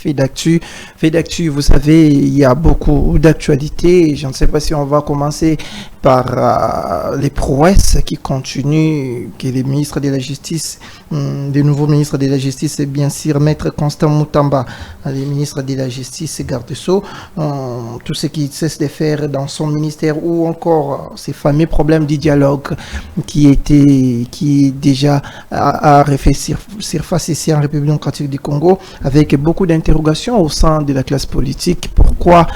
Fait d'actu. Fait d'actu, vous savez, il y a beaucoup d'actualités. Je ne sais pas si on va commencer par les prouesses qui continuent, que les ministres de la Justice, les nouveaux ministres de la Justice, bien sûr, Maître Constant Moutamba, les ministres de la Justice, garde-sceaux, tout ce qu'il cesse de faire dans son ministère, ou encore ces fameux problèmes du dialogue qui déjà a refait surface ici en République démocratique du Congo, avec beaucoup d'interrogations au sein de la classe politique. Pourquoi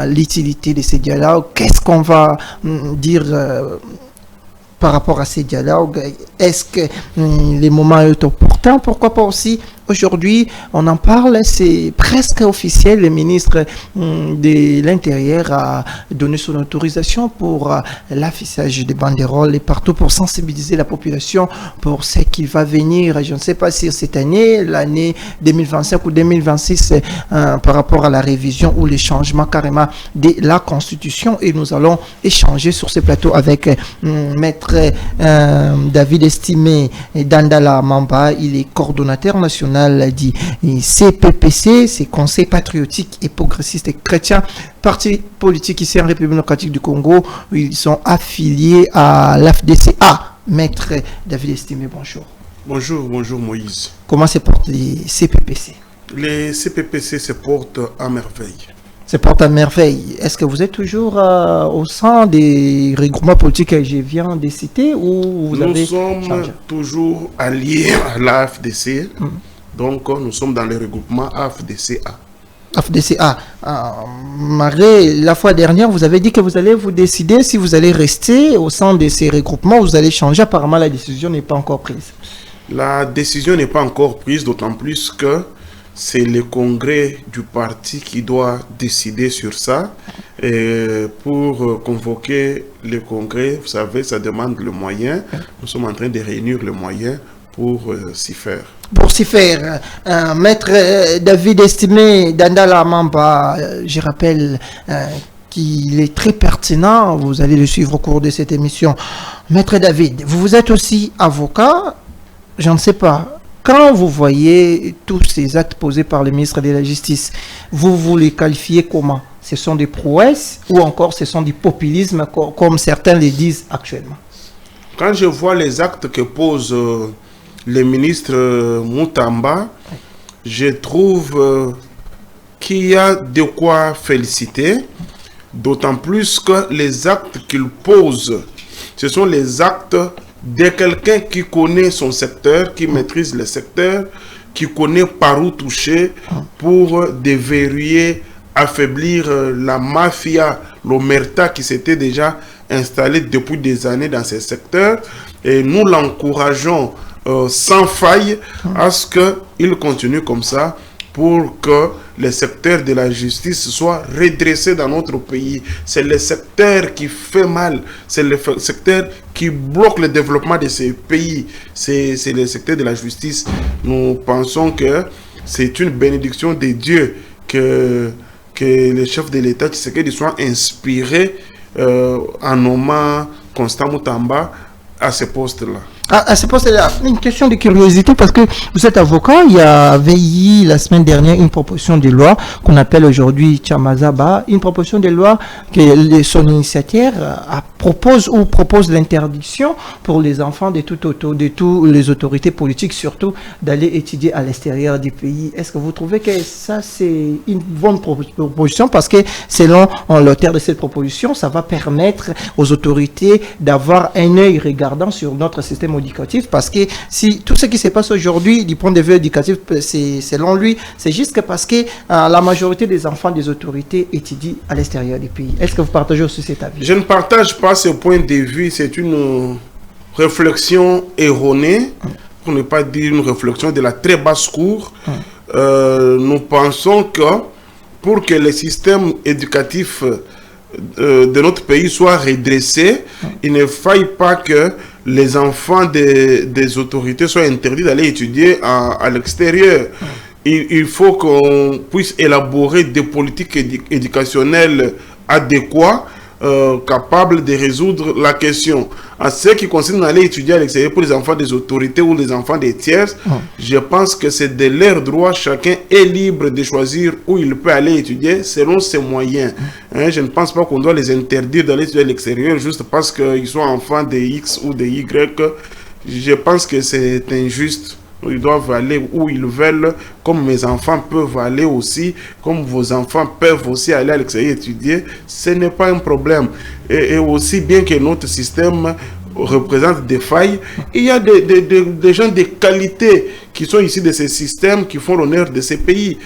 l'utilité de ces dialogues? Qu'est-ce qu'on va dire par rapport à ces dialogues? Est-ce que les moments est opportun? Pourquoi pas aussi aujourd'hui, on en parle, c'est presque officiel, le ministre de l'Intérieur a donné son autorisation pour l'affichage des banderoles et partout pour sensibiliser la population pour ce qui va venir. Je ne sais pas si cette année, l'année 2025 ou 2026, par rapport à la révision ou les changements carrément de la Constitution. Et nous allons échanger sur ce plateau avec Maître David Estimé Dandala Mamba. Il est coordonnateur national dit CPPC, c'est Conseil patriotique et progressiste et chrétien, parti politique ici en République démocratique du Congo. Ils sont affiliés à l'AFDCA. Maître David Estimé, bonjour. Bonjour Moïse. Comment se portent les CPPC? Les CPPC se portent à merveille. Se portent à merveille. Est-ce que vous êtes toujours au sein des regroupements politiques que je viens de citer ou vous avez changé? Nous sommes toujours alliés à l'AFDC. Donc, nous sommes dans le regroupement AFDCA. AFDCA. Marie, la fois dernière, vous avez dit que vous allez vous décider si vous allez rester au sein de ces regroupements, vous allez changer. Apparemment, la décision n'est pas encore prise. La décision n'est pas encore prise, d'autant plus que c'est le congrès du parti qui doit décider sur ça. Et pour convoquer le congrès, vous savez, ça demande le moyen. Nous sommes en train de réunir le moyen pour s'y faire. Pour s'y faire, Maître David Estimé Dandala Mamba, je rappelle qu'il est très pertinent, vous allez le suivre au cours de cette émission. Maître David, vous êtes aussi avocat, je ne sais pas, quand vous voyez tous ces actes posés par le ministre de la Justice, vous les qualifiez comment? Ce sont des prouesses ou encore ce sont du populisme comme certains les disent actuellement? Quand je vois les actes que pose le ministre Moutamba, je trouve qu'il y a de quoi féliciter, d'autant plus que les actes qu'il pose, ce sont les actes de quelqu'un qui connaît son secteur, qui maîtrise le secteur, qui connaît par où toucher pour déverrouiller, affaiblir la mafia, l'omerta qui s'était déjà installée depuis des années dans ces secteurs. Et nous l'encourageons sans faille à ce qu'il continue comme ça pour que le secteur de la justice soit redressé dans notre pays. C'est le secteur qui fait mal, c'est le secteur qui bloque le développement de ces pays, c'est le secteur de la justice. Nous pensons que c'est une bénédiction de Dieu que le chef de l'État Tshisekedi soit inspiré en nommant Constant Moutamba à ce poste-là. À ce poste-là, une question de curiosité, parce que vous êtes avocat, il y avait eu la semaine dernière une proposition de loi qu'on appelle aujourd'hui Chamazaba, une proposition de loi que son initiateur propose l'interdiction pour les enfants de toutes les autorités politiques, surtout d'aller étudier à l'extérieur du pays. Est-ce que vous trouvez que ça c'est une bonne proposition? Parce que selon l'auteur de cette proposition, ça va permettre aux autorités d'avoir un œil regardant sur notre système éducatif, parce que si tout ce qui se passe aujourd'hui du point de vue éducatif, c'est selon lui, c'est juste que parce que la majorité des enfants des autorités étudient à l'extérieur du pays. Est-ce que vous partagez aussi cet avis? Je ne partage pas ce point de vue, c'est une réflexion erronée, pour ne pas dire une réflexion de la très basse cour. Nous pensons que pour que le système éducatif de notre pays soit redressé, il ne faille pas que les enfants des autorités soient interdits d'aller étudier à l'extérieur. Il faut qu'on puisse élaborer des politiques éducationnelles adéquates capables de résoudre la question. En ce qui concerne aller étudier à l'extérieur pour les enfants des autorités ou les enfants des tiers, je pense que c'est de leur droit. Chacun est libre de choisir où il peut aller étudier selon ses moyens. Je ne pense pas qu'on doit les interdire d'aller étudier à l'extérieur juste parce qu'ils sont enfants de X ou de Y. Je pense que c'est injuste. Ils doivent aller où ils veulent, comme mes enfants peuvent aller aussi, comme vos enfants peuvent aussi aller à l'extérieur étudier. Ce n'est pas un problème. Et aussi bien que notre système représente des failles, il y a des gens de qualité qui sont ici de ces systèmes, qui font l'honneur de ces pays,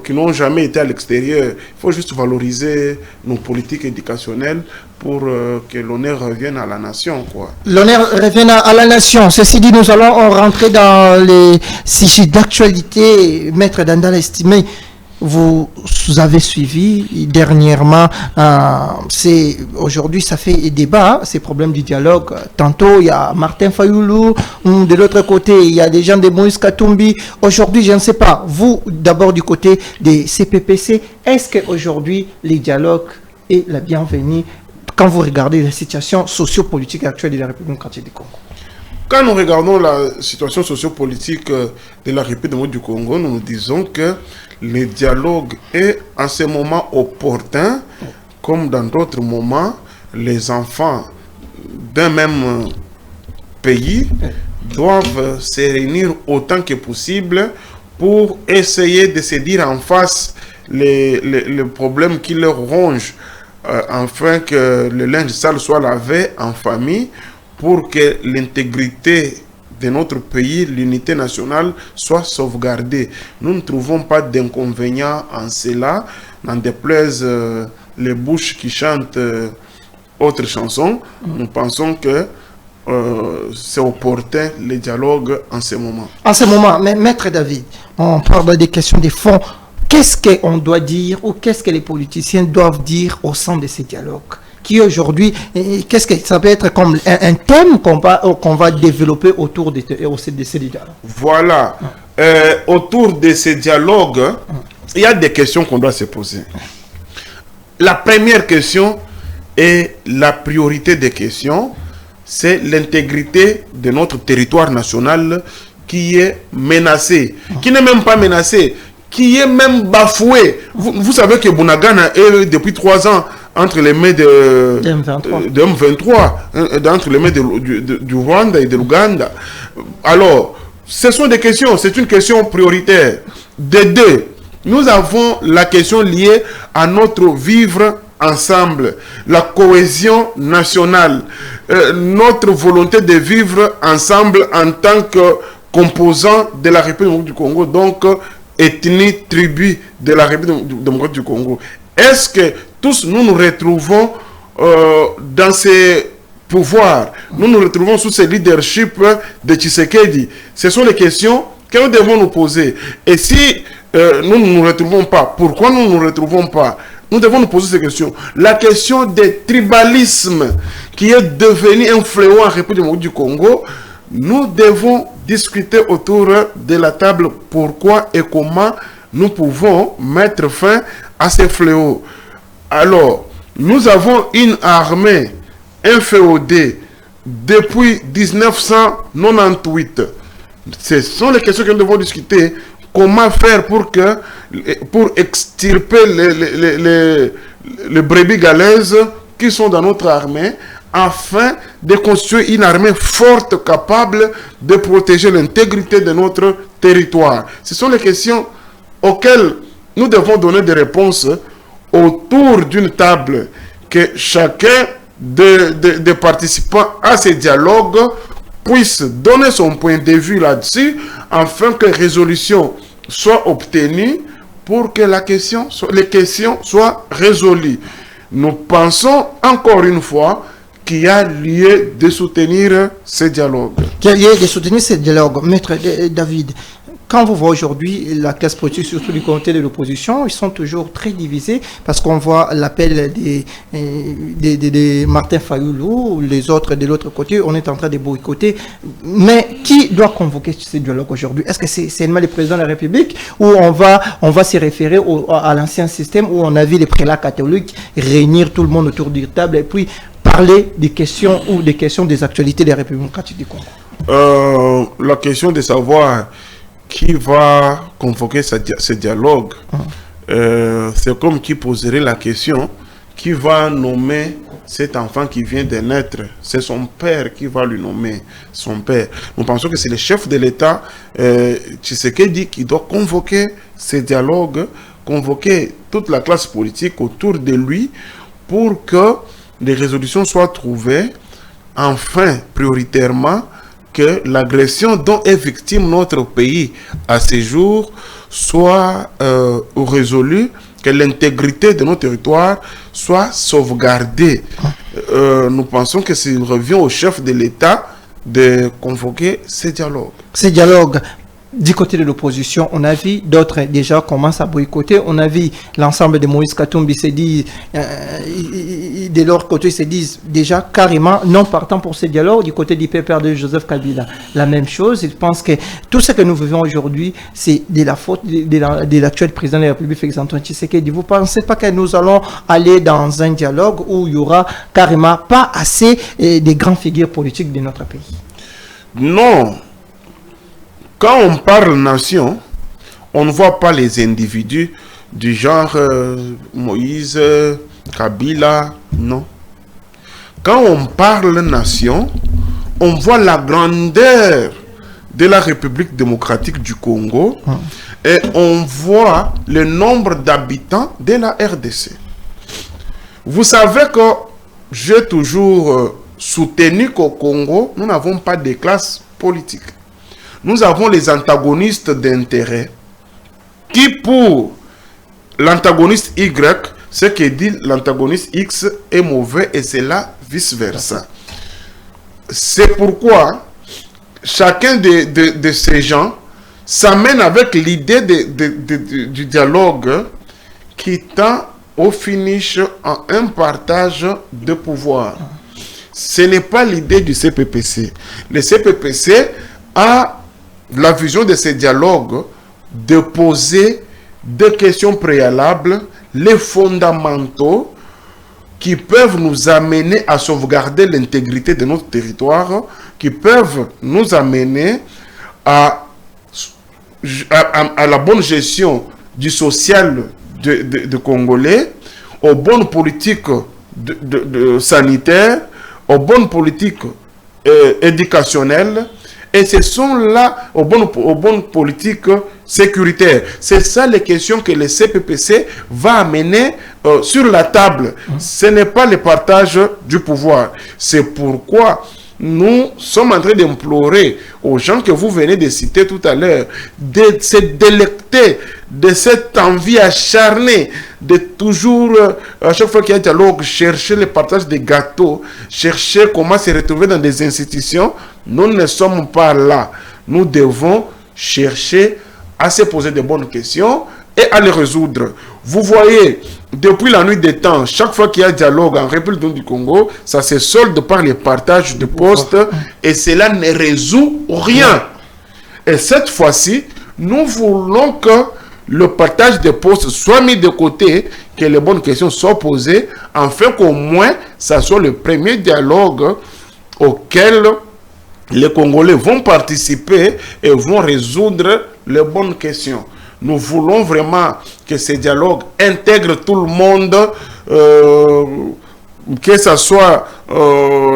qui n'ont jamais été à l'extérieur. Il faut juste valoriser nos politiques éducationnelles pour que l'honneur revienne à la nation, quoi. L'honneur revienne à la nation. Ceci dit, nous allons rentrer dans les sujets d'actualité. Maître Dandala estimé, vous avez suivi dernièrement, aujourd'hui ça fait débat, ces problèmes du dialogue. Tantôt il y a Martin Fayoulou, de l'autre côté il y a des gens de Moïse Katumbi. Aujourd'hui je ne sais pas, vous d'abord du côté des CPPC, est-ce qu'aujourd'hui les dialogues est la bienvenue quand vous regardez la situation sociopolitique actuelle de la République démocratique du Congo? Quand nous regardons la situation sociopolitique de la République du Congo, nous nous disons que le dialogue est en ce moment opportun, comme dans d'autres moments, les enfants d'un même pays doivent se réunir autant que possible pour essayer de se dire en face les problèmes qui leur rongent, afin que le linge sale soit lavé en famille, pour que l'intégrité de notre pays, l'unité nationale, soit sauvegardée. Nous ne trouvons pas d'inconvénient en cela, n'en déplaise les bouches qui chantent autres chansons. Nous pensons que c'est opportun le dialogue en ce moment. En ce moment, mais Maître David, on parle des questions de fond. Qu'est-ce qu'on doit dire ou qu'est-ce que les politiciens doivent dire au sein de ces dialogues? Qui aujourd'hui, qu'est-ce que ça peut être comme un thème qu'on va développer autour de ces dialogues? Voilà. Autour de ces dialogues, il y a des questions qu'on doit se poser. La première question et la priorité des questions, c'est l'intégrité de notre territoire national qui est menacée, qui n'est même pas menacée, qui est même bafouée. Vous savez que Bunagana est depuis 3 ans entre les mains de M23, entre les mains du Rwanda et de l'Ouganda. Alors, ce sont des questions, c'est une question prioritaire. De deux, nous avons la question liée à notre vivre ensemble, la cohésion nationale, notre volonté de vivre ensemble en tant que composant de la République du Congo, donc ethnie, tribu de la République démocratique du Congo. Est-ce que tous nous nous retrouvons dans ces pouvoirs, nous nous retrouvons sous ce leadership de Tshisekedi? Ce sont les questions que nous devons nous poser. Et si nous ne nous retrouvons pas, pourquoi nous ne nous retrouvons pas? Nous devons nous poser ces questions. La question des tribalismes qui est devenu un fléau en République du Congo, nous devons discuter autour de la table pourquoi et comment nous pouvons mettre fin à ces fléaux. Alors, nous avons une armée inféodée depuis 1998. Ce sont les questions que nous devons discuter. Comment faire pour extirper les brebis galaises qui sont dans notre armée, afin de construire une armée forte, capable de protéger l'intégrité de notre territoire. Ce sont les questions auxquelles nous devons donner des réponses autour d'une table, que chacun des participants à ces dialogues puisse donner son point de vue là-dessus, afin que résolution soit obtenue pour que les questions soient résolues. Nous pensons encore une fois qu'il y a lieu de soutenir ces dialogues. Qu'il y a lieu de soutenir ces dialogues. Maître David, quand vous voyez aujourd'hui la classe politique, surtout du côté de l'opposition, ils sont toujours très divisés parce qu'on voit l'appel de Martin Fayoulou, les autres de l'autre côté, on est en train de boycotter. Mais qui doit convoquer ce dialogue aujourd'hui? Est-ce que c'est seulement le président de la République ou on va se référer à l'ancien système où on a vu les prélats catholiques réunir tout le monde autour d'une table et puis parler des questions des actualités de la République démocratique du Congo? La question de savoir qui va convoquer ce dialogue, c'est comme qui poserait la question qui va nommer cet enfant qui vient de naître. C'est son père qui va lui nommer son père. Nous pensons que c'est le chef de l'État, Tshisekedi, qui doit convoquer ce dialogue, convoquer toute la classe politique autour de lui pour que des résolutions soient trouvées, enfin, prioritairement, que l'agression dont est victime notre pays à ce jour soit résolue, que l'intégrité de nos territoires soit sauvegardée. Nous pensons que s'il revient au chef de l'État de convoquer ces dialogues. Ces dialogues. Du côté de l'opposition, on a vu d'autres déjà commencent à boycotter. On a vu l'ensemble de Moïse Katumbi se dit, de leur côté, se disent déjà carrément non partant pour ce dialogue. Du côté du PPR de Joseph Kabila, la même chose. Je pense que tout ce que nous vivons aujourd'hui, c'est de la faute de l'actuel président de la République, Félix-Antoine Tshisekedi. Vous ne pensez pas que nous allons aller dans un dialogue où il y aura carrément pas assez de grandes figures politiques de notre pays? Non. Quand on parle nation, on ne voit pas les individus du genre Moïse, Kabila, non. Quand on parle nation, on voit la grandeur de la République démocratique du Congo et on voit le nombre d'habitants de la RDC. Vous savez que j'ai toujours soutenu qu'au Congo, nous n'avons pas de classe politique. Nous avons les antagonistes d'intérêt qui, pour l'antagoniste Y, ce que dit l'antagoniste X est mauvais et c'est là vice-versa. C'est pourquoi chacun de ces gens s'amène avec l'idée du dialogue qui tend au finish en un partage de pouvoir. Ce n'est pas l'idée du CPPC. Le CPPC a la vision de ces dialogues de poser des questions préalables, les fondamentaux qui peuvent nous amener à sauvegarder l'intégrité de notre territoire, qui peuvent nous amener à la bonne gestion du social de Congolais, aux bonnes politiques sanitaires, aux bonnes politiques éducationnelles, et ce sont là aux bonnes politiques sécuritaires. C'est ça les questions que le CPPC va amener sur la table. Ce n'est pas le partage du pouvoir. C'est pourquoi nous sommes en train d'implorer aux gens que vous venez de citer tout à l'heure de se délecter de cette envie acharnée de toujours, à chaque fois qu'il y a un dialogue, chercher le partage des gâteaux, chercher comment se retrouver dans des institutions. Nous ne sommes pas là. Nous devons chercher à se poser de bonnes questions et à les résoudre. Vous voyez, depuis la nuit des temps, chaque fois qu'il y a un dialogue en République du Congo, ça se solde par les partages de postes et cela ne résout rien. Et cette fois-ci, nous voulons que le partage des postes soit mis de côté, que les bonnes questions soient posées, afin qu'au moins, ça soit le premier dialogue auquel les Congolais vont participer et vont résoudre les bonnes questions. Nous voulons vraiment que ces dialogues intègrent tout le monde, que ce soit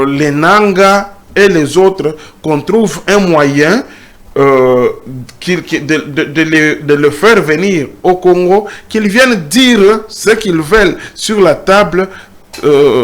les Nanga et les autres, qu'on trouve un moyen de le faire venir au Congo, qu'ils viennent dire ce qu'ils veulent sur la table,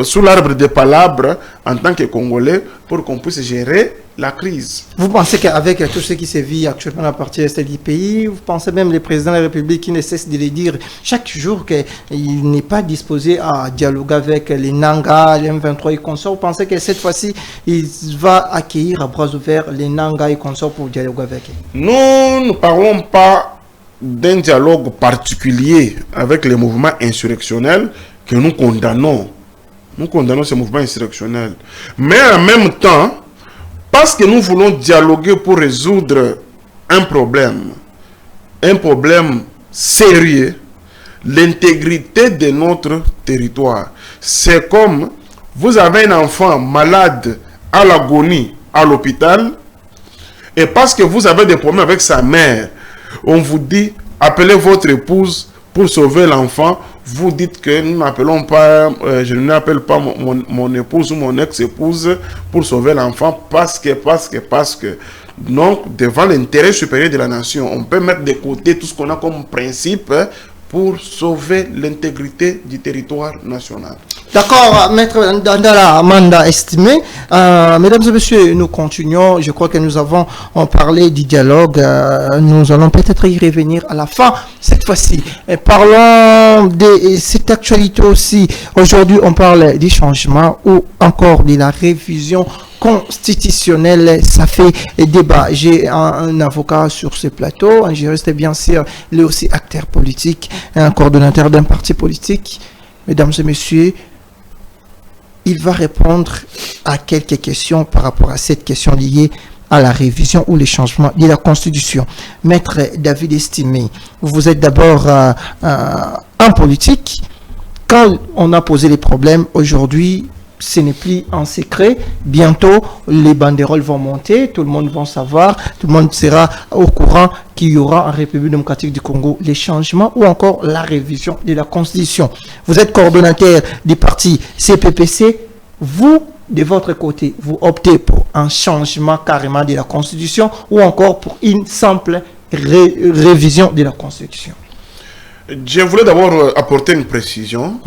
sous l'arbre des palabres, en tant que Congolais, pour qu'on puisse gérer la crise. Vous pensez qu'avec tout ce qui se vit actuellement à partir de ce pays, vous pensez même les présidents de la République qui ne cessent de le dire chaque jour qu'il n'est pas disposé à dialoguer avec les Nanga, les M23 et consorts. Vous pensez que cette fois-ci, il va accueillir à bras ouverts les Nanga et consorts pour dialoguer avec eux? Nous ne parlons pas d'un dialogue particulier avec les mouvements insurrectionnels que nous condamnons. Nous condamnons ces mouvements insurrectionnels. Mais en même temps, parce que nous voulons dialoguer pour résoudre un problème sérieux, l'intégrité de notre territoire. C'est comme vous avez un enfant malade à l'agonie à l'hôpital, et parce que vous avez des problèmes avec sa mère, on vous dit appelez votre épouse pour sauver l'enfant. Vous dites que nous n'appelons pas, je n'appelle pas mon épouse ou mon ex-épouse pour sauver l'enfant parce que. Donc, devant l'intérêt supérieur de la nation, on peut mettre de côté tout ce qu'on a comme principe pour sauver l'intégrité du territoire national. D'accord, Maître Ndala Amanda estimé. Mesdames et messieurs, nous continuons. Je crois que nous avons parlé du dialogue. Nous allons peut-être y revenir à la fin cette fois-ci. Parlons de cette actualité aussi. Aujourd'hui, on parle du changement ou encore de la révision constitutionnelle. Ça fait débat. J'ai un avocat sur ce plateau, un juriste bien sûr, il est aussi acteur politique, un coordonnateur d'un parti politique. Mesdames et messieurs, il va répondre à quelques questions par rapport à cette question liée à la révision ou les changements de la Constitution. Maître David Estimé, vous êtes d'abord un politique. Quand on a posé les problèmes, aujourd'hui, ce n'est plus un secret. Bientôt, les banderoles vont monter, tout le monde va savoir, tout le monde sera au courant qu'il y aura en République démocratique du Congo les changements ou encore la révision de la Constitution. Vous êtes coordonnateur du parti CPPC. Vous, de votre côté, vous optez pour un changement carrément de la Constitution ou encore pour une simple révision de la Constitution? Je voulais d'abord apporter une précision.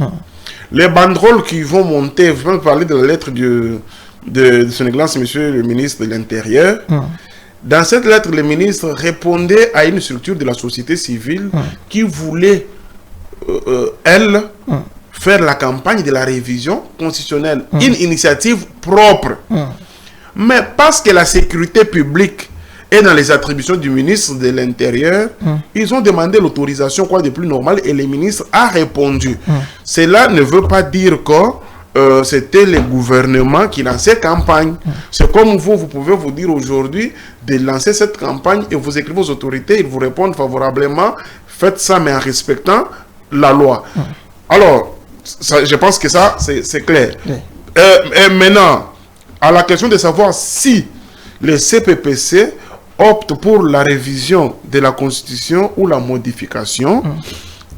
Les banderoles qui vont monter, vous pouvez parler de la lettre de son Excellence, Monsieur le ministre de l'Intérieur. Dans cette lettre, le ministre répondait à une structure de la société civile qui voulait, faire la campagne de la révision constitutionnelle. Une initiative propre. Mais parce que la sécurité publique est dans les attributions du ministre de l'Intérieur, ils ont demandé l'autorisation, quoi de plus normal, et le ministre a répondu. Cela ne veut pas dire que c'était le gouvernement qui lançait campagne. C'est comme vous pouvez vous dire aujourd'hui de lancer cette campagne et vous écrivez aux autorités, ils vous répondent favorablement, faites ça mais en respectant la loi. Alors, ça, je pense que ça, c'est clair. Et maintenant, à la question de savoir si le CPPC opte pour la révision de la Constitution ou la modification,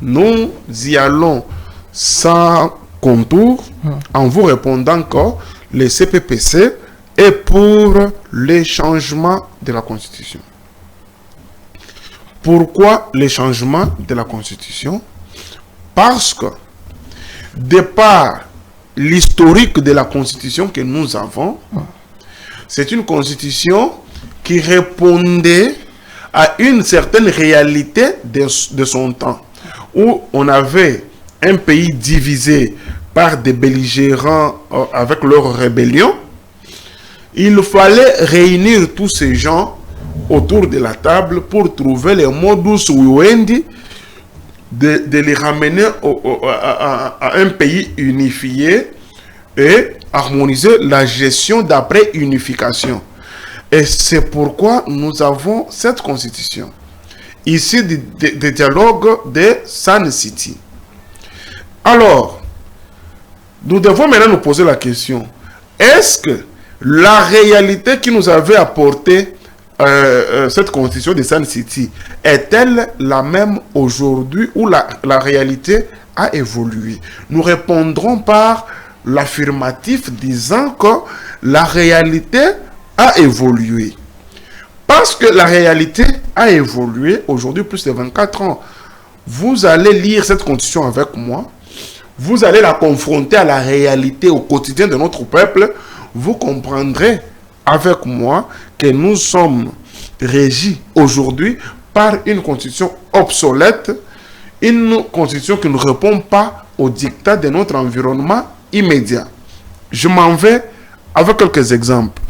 nous y allons sans contour en vous répondant que le CPPC est pour les changements de la Constitution. Pourquoi les changements de la Constitution? Parce que, de par l'historique de la Constitution que nous avons, c'est une Constitution qui répondait à une certaine réalité de son temps, où on avait un pays divisé par des belligérants avec leur rébellion. Il fallait réunir tous ces gens autour de la table pour trouver les modus vivendi de les ramener à un pays unifié et harmoniser la gestion d'après unification. Et c'est pourquoi nous avons cette constitution, issue des dialogues de Sun City. Alors, nous devons maintenant nous poser la question, est-ce que la réalité qui nous avait apporté cette constitution de Sun City est-elle la même aujourd'hui ou la réalité a évolué? Nous répondrons par l'affirmatif disant que la réalité a évolué. Parce que la réalité a évolué aujourd'hui plus de 24 ans. Vous allez lire cette constitution avec moi. Vous allez la confronter à la réalité au quotidien de notre peuple. Vous comprendrez avec moi que nous sommes régis aujourd'hui par une constitution obsolète, une constitution qui ne répond pas aux dictats de notre environnement immédiat. Je m'en vais avec quelques exemples.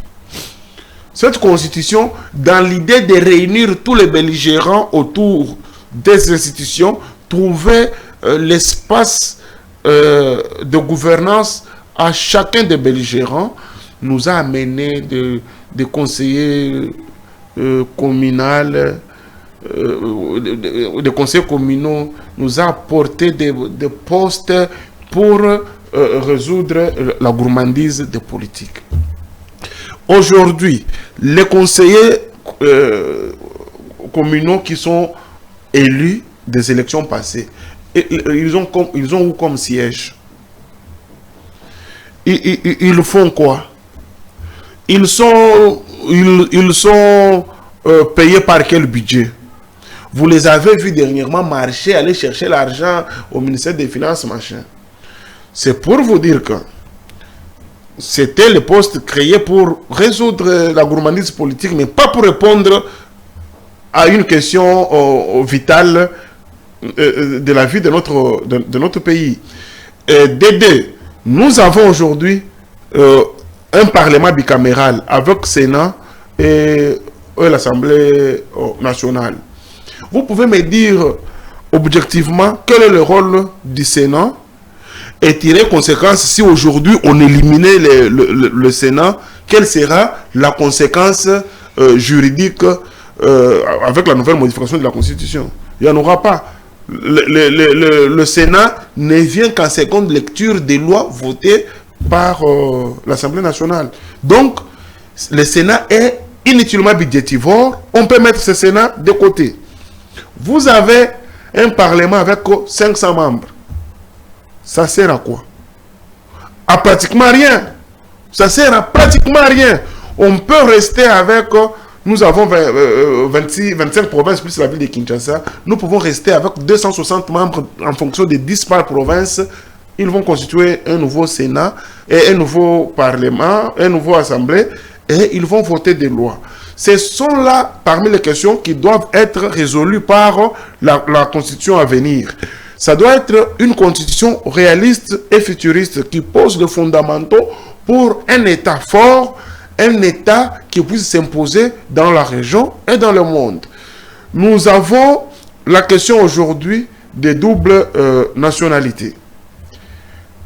Cette constitution, dans l'idée de réunir tous les belligérants autour des institutions, trouvait l'espace de gouvernance à chacun des belligérants, nous a amené des conseillers communaux, des conseillers communaux, nous a apporté des postes pour résoudre la gourmandise des politiques. Aujourd'hui, les conseillers communaux qui sont élus des élections passées, ils ont où comme siège? Ils font quoi? Ils sont payés par quel budget? Vous les avez vus dernièrement marcher, aller chercher l'argent au ministère des Finances, machin. C'est pour vous dire que c'était le poste créé pour résoudre la gourmandise politique, mais pas pour répondre à une question vitale de la vie de notre pays. Dédé, nous avons aujourd'hui un parlement bicaméral avec Sénat et l'Assemblée nationale. Vous pouvez me dire objectivement quel est le rôle du Sénat et tirer conséquence si aujourd'hui on éliminait le Sénat, quelle sera la conséquence juridique avec la nouvelle modification de la Constitution? Il n'y en aura pas. Le Sénat ne vient qu'en seconde lecture des lois votées par l'Assemblée nationale. Donc, le Sénat est inutilement budgétivore. On peut mettre ce Sénat de côté. Vous avez un Parlement avec 500 membres. Ça sert à quoi? À pratiquement rien. Ça sert à pratiquement rien. On peut rester avec... Nous avons 25 provinces plus la ville de Kinshasa. Nous pouvons rester avec 260 membres en fonction de 10 par province. Ils vont constituer un nouveau Sénat et un nouveau Parlement, un nouveau Assemblée, et ils vont voter des lois. Ce sont là parmi les questions qui doivent être résolues par la Constitution à venir. Ça doit être une Constitution réaliste et futuriste qui pose les fondamentaux pour un État fort, un État qui puisse s'imposer dans la région et dans le monde. Nous avons la question aujourd'hui des doubles nationalités.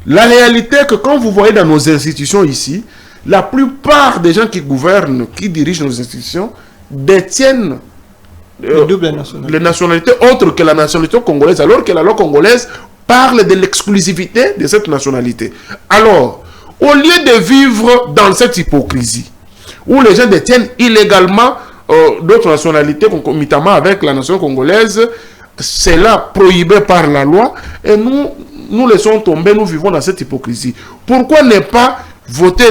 La réalité est que quand vous voyez dans nos institutions ici, la plupart des gens qui gouvernent, qui dirigent nos institutions, détiennent les nationalités autres que la nationalité congolaise, alors que la loi congolaise parle de l'exclusivité de cette nationalité. Alors, au lieu de vivre dans cette hypocrisie, où les gens détiennent illégalement d'autres nationalités concomitamment avec la nation congolaise, c'est là prohibé par la loi, et nous laissons tomber, nous vivons dans cette hypocrisie. Pourquoi ne pas voter,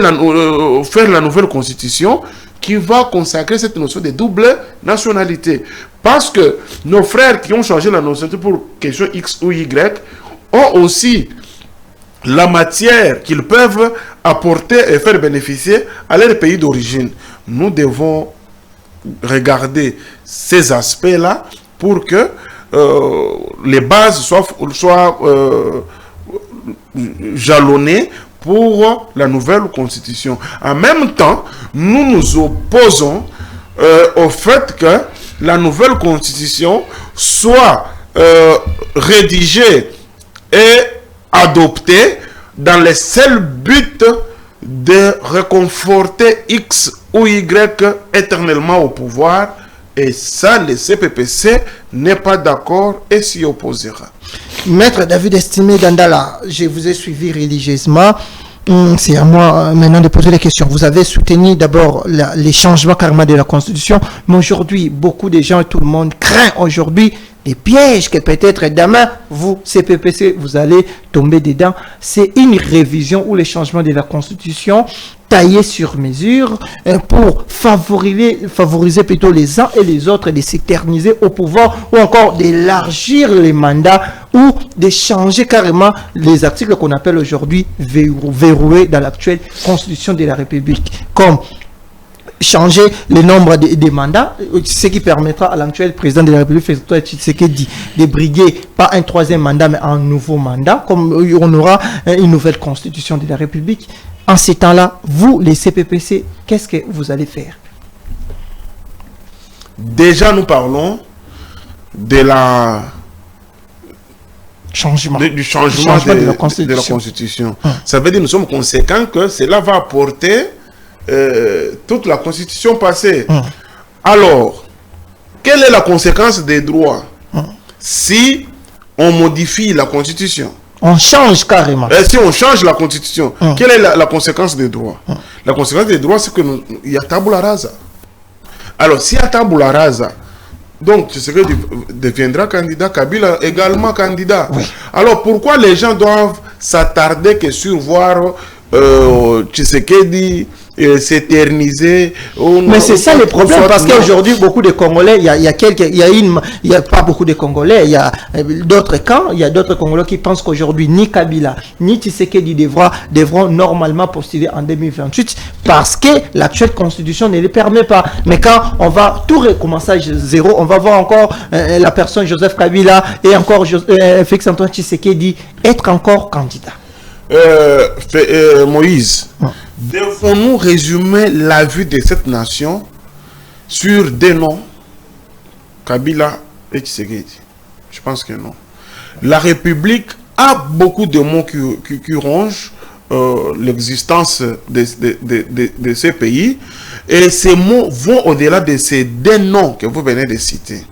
faire la nouvelle constitution qui va consacrer cette notion de double nationalité? Parce que nos frères qui ont changé la nationalité pour question X ou Y ont aussi la matière qu'ils peuvent apporter et faire bénéficier à leur pays d'origine. Nous devons regarder ces aspects-là pour que les bases soient jalonnées pour la nouvelle constitution. En même temps, nous nous opposons au fait que la nouvelle constitution soit rédigée et adoptée dans le seul but de réconforter X ou Y éternellement au pouvoir. Et ça, le CPPC n'est pas d'accord et s'y opposera. Maître David Estimé Dandala, je vous ai suivi religieusement. C'est à moi maintenant de poser les questions. Vous avez soutenu d'abord les changements carrément de la Constitution, mais aujourd'hui, beaucoup de gens et tout le monde craint aujourd'hui des pièges que peut-être demain, vous, CPPC, vous allez tomber dedans. C'est une révision ou les changements de la Constitution taillés sur mesure pour favoriser plutôt les uns et les autres, de s'éterniser au pouvoir ou encore d'élargir les mandats ou de changer carrément les articles qu'on appelle aujourd'hui verrouillés dans l'actuelle Constitution de la République, comme changer le nombre des mandats, ce qui permettra à l'actuel président de la République, Félix Tshisekedi, de briguer pas un troisième mandat, mais un nouveau mandat, comme on aura une nouvelle constitution de la République. En ces temps-là, vous, les CPPC, qu'est-ce que vous allez faire? Déjà, nous parlons de la... du changement de la Constitution. Ça veut dire que nous sommes conséquents que cela va apporter toute la Constitution passée. Alors, quelle est la conséquence des droits si on modifie la Constitution? On change carrément. Si on change la Constitution, quelle est la conséquence des droits? La conséquence des droits, c'est qu'il y a tabula rasa. Alors, s'il y a tabula rasa, donc Tshisekedi deviendra candidat, Kabila également candidat. Oui. Alors, pourquoi les gens doivent s'attarder que sur voir Tshisekedi s'éterniser? Mais c'est ça le problème, parce qu'aujourd'hui beaucoup de Congolais, il y a pas beaucoup de Congolais, il y a d'autres camps, il y a d'autres Congolais qui pensent qu'aujourd'hui ni Kabila ni Tshisekedi devront normalement postuler en 2028 parce que l'actuelle constitution ne le permet pas. Mais quand on va tout recommencer à zéro, on va voir encore la personne Joseph Kabila et encore Félix Antoine Tshisekedi être encore candidat. Moïse, devons-nous résumer la vue de cette nation sur des noms, Kabila et Tshisekedi? Je pense que non. La République a beaucoup de mots qui rongent l'existence de ces pays, et ces mots vont au-delà de ces deux noms que vous venez de citer.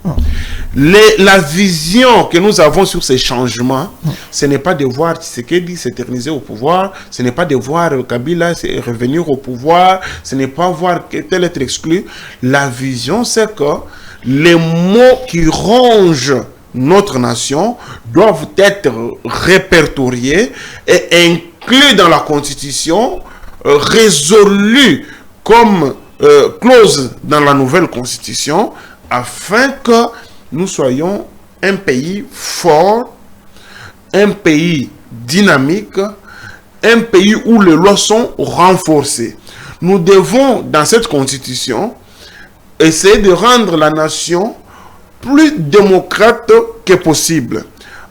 La vision que nous avons sur ces changements, ce n'est pas de voir Tshisekedi s'éterniser au pouvoir, ce n'est pas de voir Kabila revenir au pouvoir, ce n'est pas voir tel être exclu. La vision, c'est que les mots qui rongent notre nation doivent être répertoriés et inclus dans la Constitution, résolus comme clause dans la nouvelle Constitution, afin que nous soyons un pays fort, un pays dynamique, un pays où les lois sont renforcées. Nous devons, dans cette Constitution, essayer de rendre la nation plus démocrate que possible.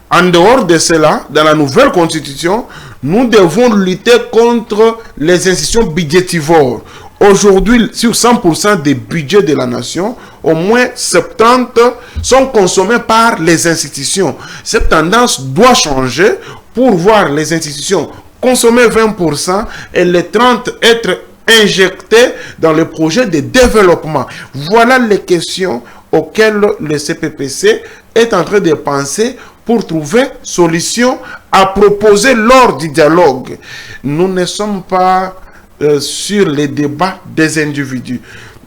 En dehors de cela, dans la nouvelle Constitution, nous devons lutter contre les institutions budgétivores. Aujourd'hui, sur 100% des budgets de la nation, au moins 70% sont consommés par les institutions. Cette tendance doit changer pour voir les institutions consommer 20% et les 30% être injectés dans le projet de développement. Voilà les questions auxquelles le CPPC est en train de penser pour trouver solution à proposer lors du dialogue. Nous ne sommes pas sur les débats des individus.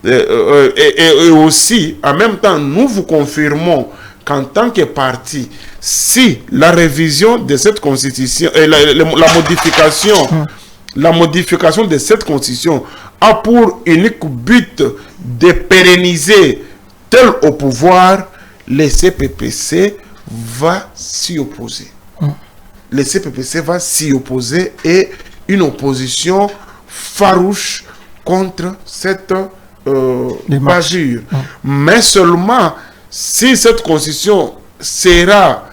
Et aussi, en même temps, nous vous confirmons qu'en tant que parti, si la révision de cette constitution et la modification de cette constitution a pour unique but de pérenniser tel au pouvoir, le CPPC va s'y opposer. Le CPPC va s'y opposer, et une opposition farouche contre cette bavure. Mais seulement si cette constitution sera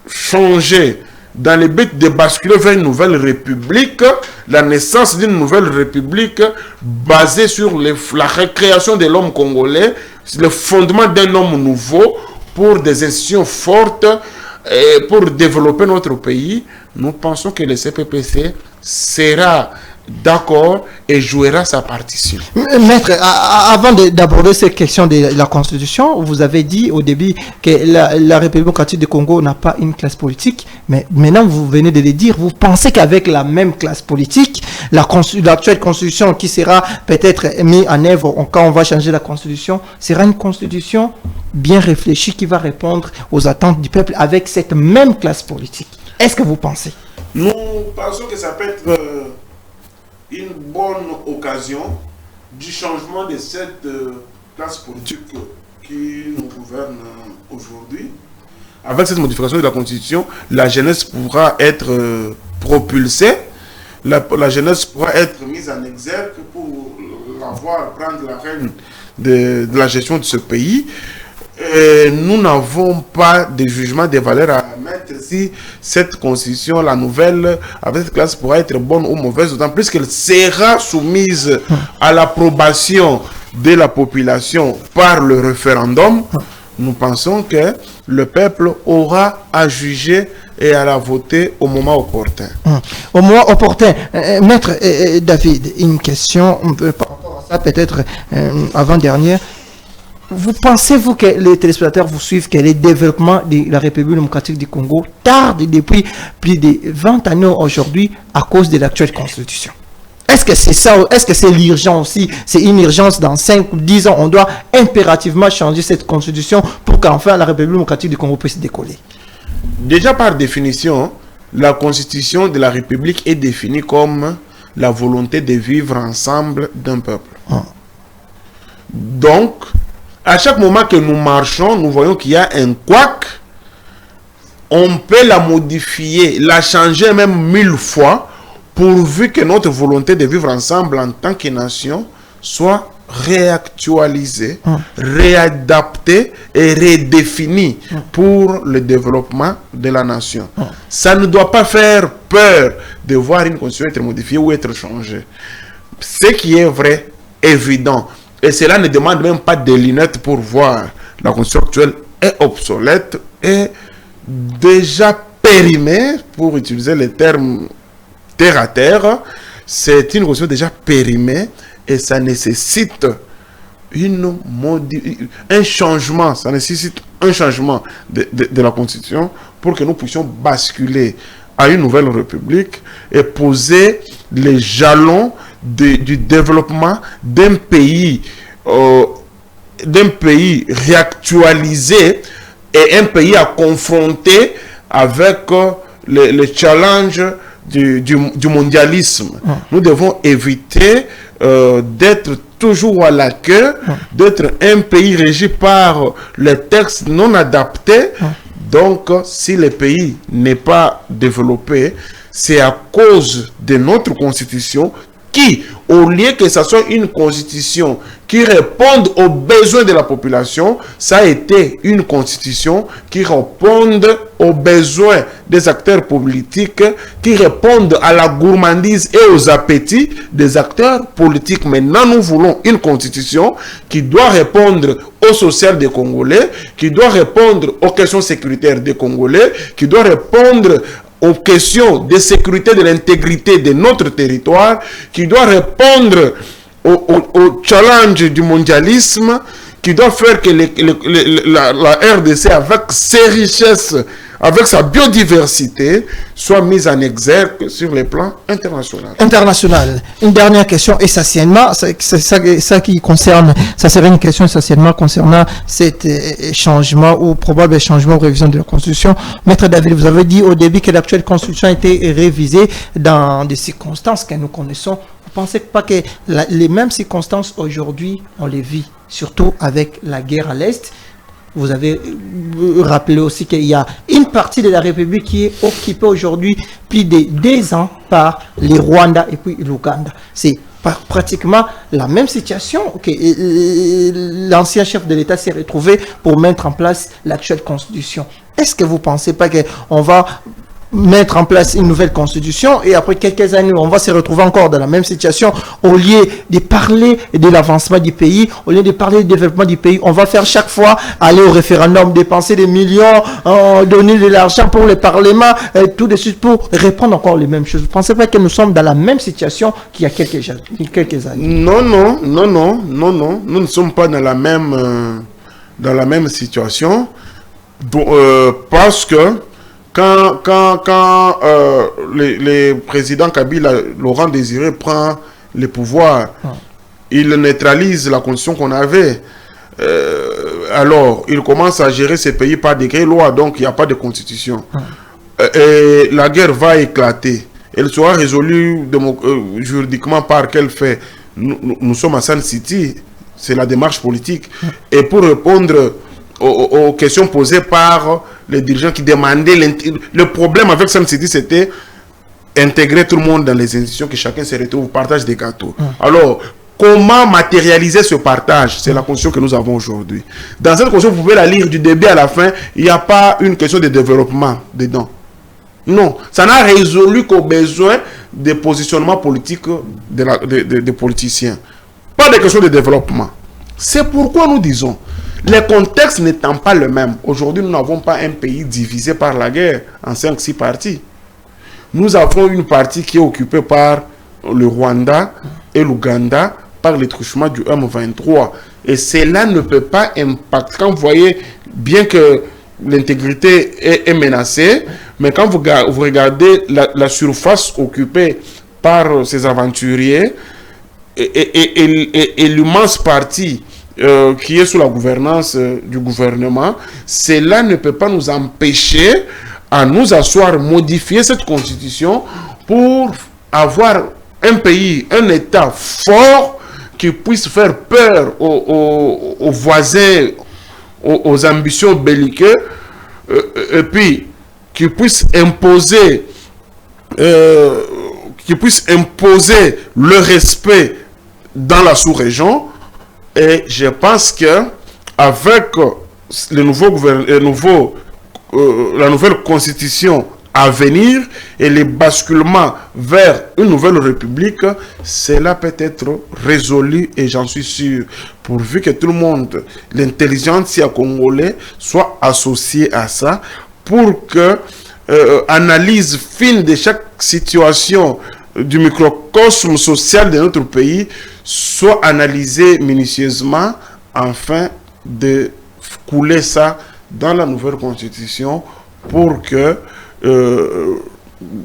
changée dans le but de basculer vers une nouvelle république, la naissance d'une nouvelle république basée sur la récréation de l'homme congolais, le fondement d'un homme nouveau pour des institutions fortes et pour développer notre pays, nous pensons que le CPPC sera d'accord et jouera sa partition. Maître, avant d'aborder cette question de la Constitution, vous avez dit au début que la République démocratique du Congo n'a pas une classe politique, mais maintenant vous venez de le dire, vous pensez qu'avec la même classe politique, l'actuelle Constitution qui sera peut-être mise en œuvre quand on va changer la Constitution, sera une Constitution bien réfléchie qui va répondre aux attentes du peuple avec cette même classe politique. Est-ce que vous pensez? Nous pensons que ça peut être une bonne occasion du changement de cette classe politique qui nous gouverne aujourd'hui. Avec cette modification de la Constitution, la jeunesse pourra être propulsée, la jeunesse pourra être mise en exergue pour l'avoir, prendre la reine de la gestion de ce pays, nous n'avons pas de jugement de valeur à mettre si cette constitution, la nouvelle, avec cette classe pourra être bonne ou mauvaise, d'autant plus qu'elle sera soumise à l'approbation de la population par le référendum. Nous pensons que le peuple aura à juger et à la voter au moment opportun. Au moment opportun. Maître David, une question par rapport à ça, peut-être avant-dernière. Vous pensez-vous que les téléspectateurs vous suivent, que le développement de la République démocratique du Congo tarde depuis plus de 20 années aujourd'hui à cause de l'actuelle constitution? Est-ce que c'est ça? Est-ce que c'est l'urgence aussi? C'est une urgence dans 5 ou 10 ans. On doit impérativement changer cette constitution pour qu'enfin la République démocratique du Congo puisse décoller. Déjà par définition, la constitution de la République est définie comme la volonté de vivre ensemble d'un peuple. Donc, à chaque moment que nous marchons, nous voyons qu'il y a un couac. On peut la modifier, la changer même 1000 fois, pourvu que notre volonté de vivre ensemble en tant que nation soit réactualisée, réadaptée et redéfinie pour le développement de la nation. Ça ne doit pas faire peur de voir une constitution être modifiée ou être changée. Ce qui est vrai, évident. Et cela ne demande même pas de lunettes pour voir. La constitution actuelle est obsolète et déjà périmée, pour utiliser les termes terre à terre. C'est une constitution déjà périmée et ça nécessite un changement. Ça nécessite un changement de la constitution pour que nous puissions basculer à une nouvelle république et poser les jalons du développement d'un pays réactualisé et un pays à confronter avec les challenges du mondialisme. Nous devons éviter d'être toujours à la queue, d'être un pays régi par les textes non adaptés. Donc, si le pays n'est pas développé, c'est à cause de notre constitution qui, au lieu que ce soit une constitution qui réponde aux besoins de la population, ça a été une constitution qui réponde aux besoins des acteurs politiques, qui répondent à la gourmandise et aux appétits des acteurs politiques. Maintenant, nous voulons une constitution qui doit répondre au social des Congolais, qui doit répondre aux questions sécuritaires des Congolais, qui doit répondre aux questions de sécurité de l'intégrité de notre territoire, qui doit répondre au challenge du mondialisme, qui doit faire que la RDC, avec ses richesses, avec sa biodiversité, soit mise en exergue sur les plans international. Une dernière question essentiellement, c'est ça qui concerne, ça serait une question essentiellement concernant cet changement ou probable changement ou révision de la Constitution. Maître David, vous avez dit au début que l'actuelle Constitution a été révisée dans des circonstances que nous connaissons. Vous ne pensez pas que les mêmes circonstances aujourd'hui, on les vit, surtout avec la guerre à l'Est? Vous avez rappelé aussi qu'il y a une partie de la République qui est occupée aujourd'hui plus de 2 ans par les Rwandais et puis l'Ouganda. C'est pratiquement la même situation que l'ancien chef de l'État s'est retrouvé pour mettre en place l'actuelle constitution. Est-ce que vous ne pensez pas qu'on va mettre en place une nouvelle constitution et après quelques années, on va se retrouver encore dans la même situation? Au lieu de parler de l'avancement du pays, au lieu de parler du développement du pays, on va faire chaque fois aller au référendum, dépenser des millions, donner de l'argent pour le Parlement, tout de suite pour répondre encore les mêmes choses. Vous ne pensez pas que nous sommes dans la même situation qu'il y a quelques années? Non, nous ne sommes pas dans la même situation, parce que quand le président Kabila, Laurent Désiré, prend le pouvoir, il neutralise la constitution qu'on avait. Alors, il commence à gérer ces pays par décret-loi, donc il n'y a pas de constitution. Et la guerre va éclater. Elle sera résolue juridiquement par quel fait? Nous sommes à Sun City, c'est la démarche politique. Et pour répondre aux questions posées par les dirigeants qui demandaient, le problème avec Sun City, c'était intégrer tout le monde dans les institutions, que chacun se retrouve, partage des gâteaux. Alors, comment matérialiser ce partage? C'est la constitution que nous avons aujourd'hui. Dans cette constitution, vous pouvez la lire du début à la fin, il n'y a pas une question de développement dedans. Non, ça n'a résolu qu'aux besoins des positionnements politiques des politiciens. Pas de question de développement. C'est pourquoi nous disons, les contextes n'étant pas le même, aujourd'hui nous n'avons pas un pays divisé par la guerre en 5-6 parties. Nous avons une partie qui est occupée par le Rwanda et l'Ouganda par les truchements du M23. Et cela ne peut pas impacter. Quand vous voyez bien que l'intégrité est menacée, mais quand vous regardez la surface occupée par ces aventuriers et l'immense partie qui est sous la gouvernance du gouvernement, cela ne peut pas nous empêcher à nous asseoir, modifier cette constitution pour avoir un pays, un État fort qui puisse faire peur aux voisins, aux ambitions belliqueuses, et puis qui puisse imposer le respect dans la sous-région. Et je pense que avec la nouvelle constitution à venir et les basculements vers une nouvelle république, cela peut être résolu, et j'en suis sûr, pourvu que tout le monde, l'intelligentsia congolais, soit associé à ça, pour que analyse fine de chaque situation du microcosme social de notre pays soit analysée minutieusement, afin de couler ça dans la nouvelle constitution pour que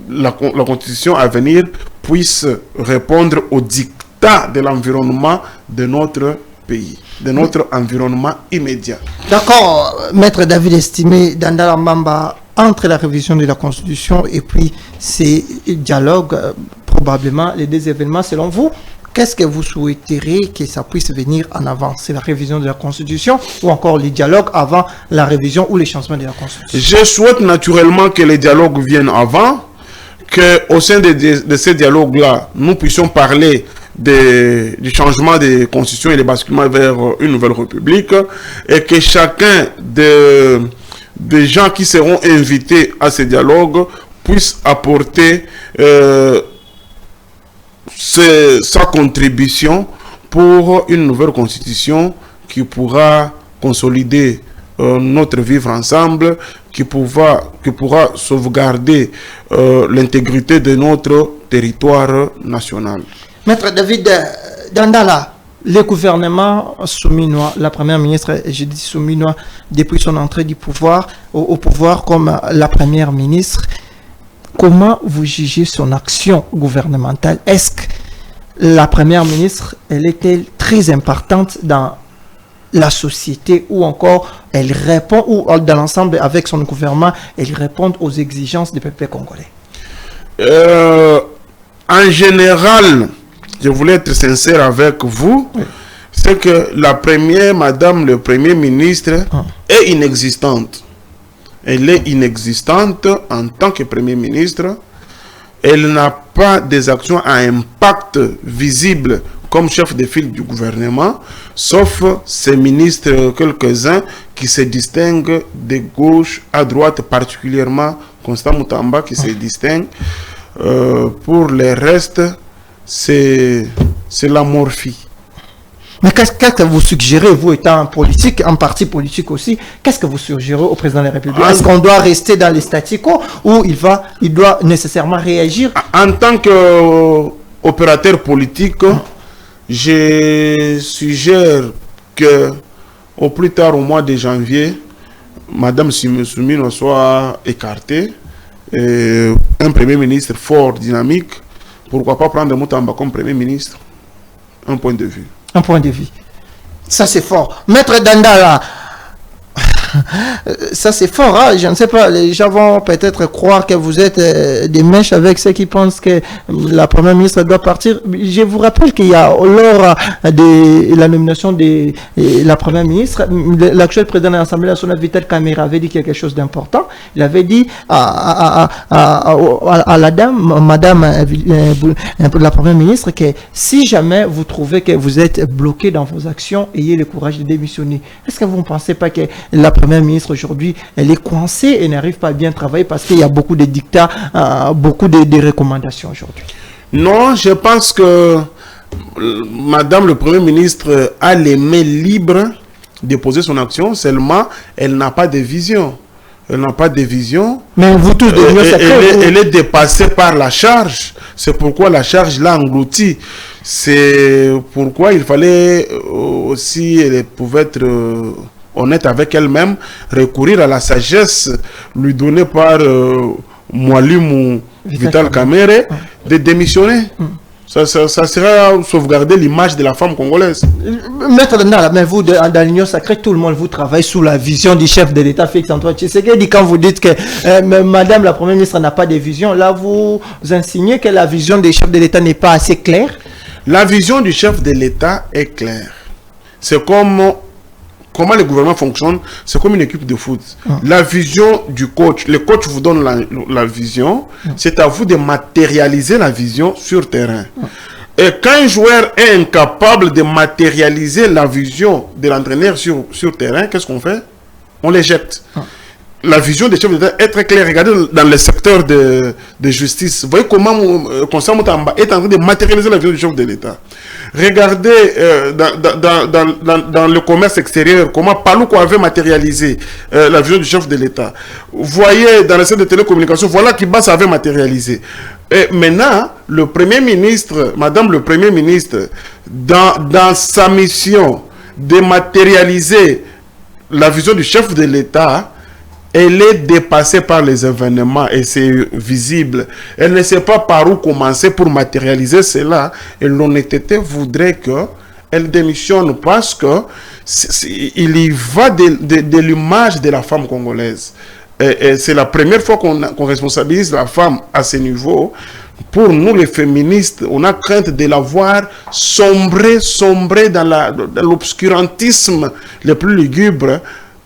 la constitution à venir puisse répondre aux dictats de l'environnement de notre pays, de notre environnement immédiat. D'accord, Maître David Estimé, Dandala Mamba, entre la révision de la Constitution et puis ces dialogues, probablement les deux événements, selon vous, qu'est-ce que vous souhaiteriez que ça puisse venir en avant? C'est la révision de la Constitution ou encore les dialogues avant la révision ou les changements de la Constitution? Je souhaite naturellement que les dialogues viennent avant, qu'au sein de ces dialogues-là, nous puissions parler du changement des constitutions et des basculements vers une nouvelle république, et que chacun des gens qui seront invités à ces dialogues puisse apporter sa contribution pour une nouvelle constitution qui pourra consolider notre vivre ensemble, qui pourra sauvegarder l'intégrité de notre territoire national. Maître David Dandala, le gouvernement souminois, la première ministre, je dis souminois, depuis son entrée du pouvoir, au pouvoir comme la première ministre, comment vous jugez son action gouvernementale? Est-ce que la première ministre, elle était très importante dans la société, ou encore elle répond, ou dans l'ensemble avec son gouvernement, elle répond aux exigences du peuple congolais? En général, je voulais être sincère avec vous, oui. C'est que la première madame, le premier ministre, est inexistante. Elle est inexistante en tant que premier ministre. Elle n'a pas des actions à impact visible comme chef de file du gouvernement, sauf ces ministres, quelques-uns, qui se distinguent de gauche à droite, particulièrement Constant Mutamba qui se distingue. Pour les restes, c'est la morphie. Mais qu'est-ce que vous suggérez, vous étant politique, un parti politique aussi, qu'est-ce que vous suggérez au président de la République? Est-ce qu'on doit rester dans les statu quo ou il doit nécessairement réagir? En tant qu'opérateur politique, je suggère que au plus tard au mois de janvier, Madame Soumino soit écartée, et un premier ministre fort, dynamique. Pourquoi pas prendre Mutamba comme premier ministre? Un point de vue. Un point de vue. Ça, c'est fort. Maître Dandala, Ça, c'est fort. Hein? Je ne sais pas, les gens vont peut-être croire que vous êtes des mèches avec ceux qui pensent que la première ministre doit partir. Je vous rappelle qu'il y a, lors de la nomination de la première ministre, l'actuel président de l'Assemblée nationale, Vital Kamerhe, avait dit quelque chose d'important. Il avait dit à la dame, madame la première ministre, que si jamais vous trouvez que vous êtes bloqué dans vos actions, ayez le courage de démissionner. Est-ce que vous ne pensez pas que la première ministre aujourd'hui, elle est coincée et n'arrive pas à bien travailler parce qu'il y a beaucoup de dictats, beaucoup de recommandations aujourd'hui? Non, je pense que Madame le Premier ministre a les mains libres de poser son action, seulement elle n'a pas de vision. Elle n'a pas de vision. Mais vous tous, elle est dépassée par la charge. C'est pourquoi la charge l'a engloutie. C'est pourquoi il fallait aussi, elle pouvait être honnête avec elle-même, recourir à la sagesse lui donnée par Mwalimu Vital Kamerhe de démissionner. Ça sera sauvegarder l'image de la femme congolaise. Maître Danda, mais vous, dans l'Union sacrée, tout le monde vous travaille sous la vision du chef de l'État, Félix-Antoine Tshisekedi. Quand vous dites que Madame la Première ministre n'a pas de vision, là vous insinuez que la vision du chef de l'État n'est pas assez claire? La vision du chef de l'État est claire. C'est comme comment le gouvernement fonctionne, c'est comme une équipe de foot. La vision du coach, le coach vous donne la vision, c'est à vous de matérialiser la vision sur terrain. Et quand un joueur est incapable de matérialiser la vision de l'entraîneur sur terrain, qu'est-ce qu'on fait? On l'éjecte. La vision des chefs d'État est très claire. Regardez dans le secteur de justice. Vous voyez comment Constant Mutamba est en train de matérialiser la vision du chef de l'État. Regardez dans le commerce extérieur, comment Palouko avait matérialisé la vision du chef de l'État. Voyez dans le secteur de télécommunications, voilà Kibasa avait matérialisé. Et maintenant, le Premier ministre, Madame le Premier ministre, dans sa mission de matérialiser la vision du chef de l'État, elle est dépassée par les événements et c'est visible. Elle ne sait pas par où commencer pour matérialiser cela. Et l'honnêteté voudrait qu'elle démissionne parce que il y va de l'image de la femme congolaise. Et c'est la première fois qu'on responsabilise la femme à ce niveau. Pour nous, les féministes, on a crainte de la voir sombrer dans l'obscurantisme le plus lugubre.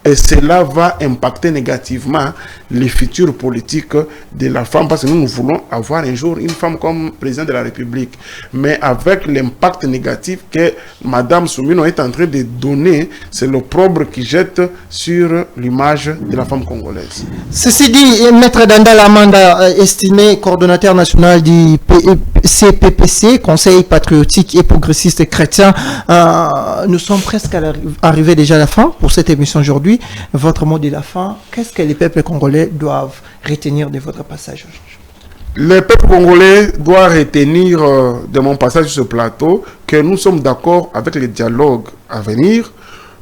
Et cela va impacter négativement les futures politiques de la femme. Parce que nous voulons avoir un jour une femme comme président de la République. Mais avec l'impact négatif que Madame Soumino est en train de donner, c'est l'opprobre qui jette sur l'image de la femme congolaise. Ceci dit, Maître Danda Lamanda, estimé coordonnateur national du CPPC, Conseil patriotique et progressiste chrétien, nous sommes presque arrivés déjà à la fin pour cette émission aujourd'hui. Votre mot de la fin, qu'est-ce que les peuples congolais doivent retenir de votre passage aujourd'hui? Les peuples congolais doivent retenir de mon passage sur ce plateau que nous sommes d'accord avec les dialogues à venir.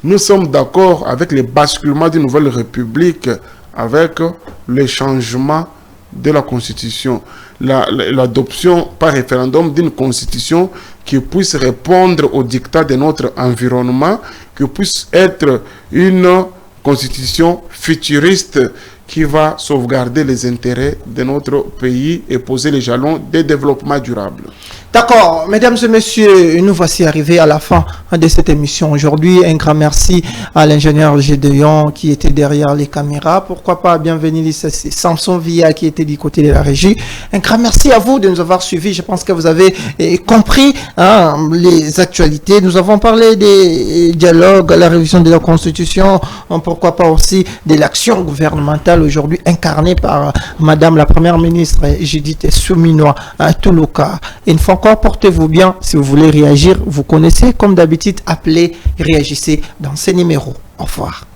Nous sommes d'accord avec le basculement d'une nouvelle république, avec le changement de la constitution, l'adoption par référendum d'une constitution qui puisse répondre aux dictats de notre environnement, qui puisse être une constitution futuriste qui va sauvegarder les intérêts de notre pays et poser les jalons des développements durables. D'accord, mesdames et messieurs, nous voici arrivés à la fin de cette émission aujourd'hui. Un grand merci à l'ingénieur Gédéon qui était derrière les caméras. Pourquoi pas, bienvenue, c'est Samson Via qui était du côté de la régie. Un grand merci à vous de nous avoir suivis. Je pense que vous avez compris les actualités. Nous avons parlé des dialogues, la révision de la Constitution, pourquoi pas aussi de l'action gouvernementale aujourd'hui incarnée par Madame la Première ministre Judith Soumino Tuluka. Une fois encore, portez-vous bien. Si vous voulez réagir, vous connaissez comme d'habitude, appelez, réagissez dans ces numéros. Au revoir.